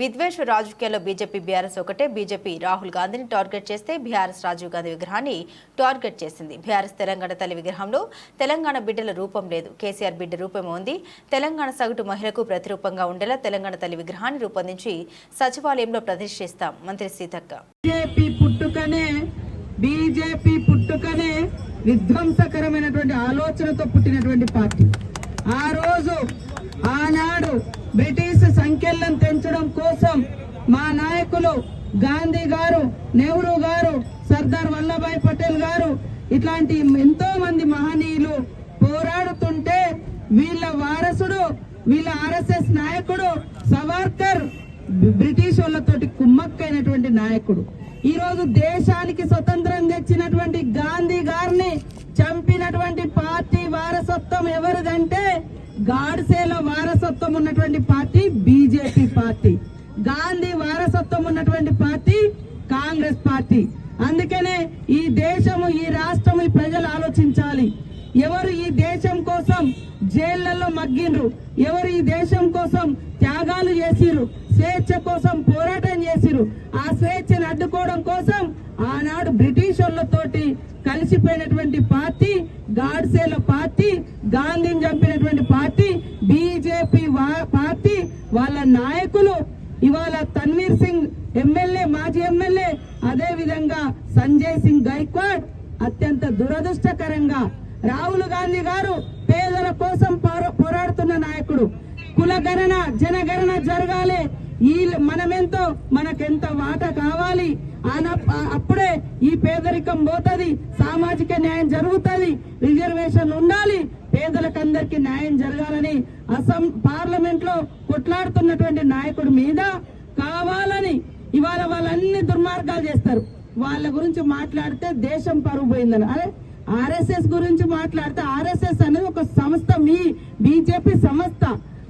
విద్వేష రాజకీయాల్లో BJP BRS ఒకటే. BJP Rahul గాంధీని టార్గెట్ చేస్తే బీఆర్ఎస్ రాజీవ్ గాంధీ విగ్రహాన్ని టార్గెట్ చేసింది. బీఆర్ఎస్ తెలంగాణ తల్లి విగ్రహంలో తెలంగాణ బిడ్డల రూపం లేదు, కేసీఆర్ బిడ్డ రూపమే ఉంది. తెలంగాణ సగటు మహిళకు ప్రతిరూపంగా ఉండేలా తెలంగాణ తల్లి విగ్రహాన్ని రూపొందించి సచివాలయంలో ప్రతిష్ఠిస్తాం మంత్రి సీతక్క. బీజేపీ పుట్టుకనే విధ్వంసకరమైనటువంటి ఆలోచనతో పుట్టినటువంటి పార్టీ. ఆ రోజు ఆనాడు బ్రిటిష్ సంఖ్యలను తెంచడం కోసం మా నాయకులు గాంధీ గారు, నెహ్రూ గారు, సర్దార్ వల్లభాయ్ పటేల్ గారు ఇట్లాంటి ఎంతో మంది మహనీయులు పోరాడుతుంటే వీళ్ళ వారసుడు, వీళ్ళ ఆర్ఎస్ఎస్ నాయకుడు సవర్కర్ బ్రిటిష్ వాళ్ళతోటి కుమ్మక్కైనటువంటి నాయకుడు. ఈ రోజు దేశానికి స్వతంత్రం తెచ్చినటువంటి గాంధీ గారిని చంపినటువంటి పార్టీ వారసత్వం ఎవరిదంటే గాడ్సేల వారసత్వం ఉన్నటువంటి పార్టీ బీజేపీ పార్టీ. గాంధీ వారసత్వం ఉన్నటువంటి పార్టీ కాంగ్రెస్ పార్టీ. అందుకనే ఈ దేశము, ఈ రాష్ట్రం, ఈ ప్రజలు ఆలోచించాలి. ఎవరు ఈ దేశం కోసం జైళ్లలో మగ్గిండ్రు, ఎవరు ఈ దేశం కోసం త్యాగాలు చేసిరు, స్వేచ్ఛ కోసం పోరాటం చేసిరు, ఆ స్వేచ్ఛను అడ్డుకోవడం కోసం ఆనాడు బ్రిటిష్ వాళ్ళతోటి కలిసిపోయినటువంటి పార్టీ గాడ్సేల పార్టీ, గాంధీని చంపినటువంటి పార్టీ బీజేపీ పార్టీ. వాళ్ళ నాయకులు ఇవాళ తన్వీర్ సింగ్ ఎమ్మెల్యే, మాజీ ఎమ్మెల్యే, అదే విధంగా సంజయ్ సింగ్ గైక్వాడ్. అత్యంత దురదృష్టకరంగా రాహుల్ గాంధీ గారు పేదల కోసం పోరాడుతున్న నాయకుడు. కులగణన, జనగణన జరగాలి, ఈ మనమెంతో మనకెంత వాటా కావాలి, అప్పుడే ఈ పేదరికం పోతుంది, సామాజిక న్యాయం జరుగుతుంది, రిజర్వేషన్ ఉండాలి, పేదలకందరికీ న్యాయం జరగాలని పార్లమెంట్ లో కొట్లాడుతున్నటువంటి నాయకుడి మీద కావాలని ఇవాళ వాళ్ళన్ని దుర్మార్గాలు చేస్తారు. వాళ్ళ గురించి మాట్లాడితే దేశం పరువు పోయిందని. అరే ఆర్ఎస్ఎస్ గురించి మాట్లాడితే ఆర్ఎస్ఎస్ అనేది ఒక సంస్థ, మీ బీజేపీ సంస్థ.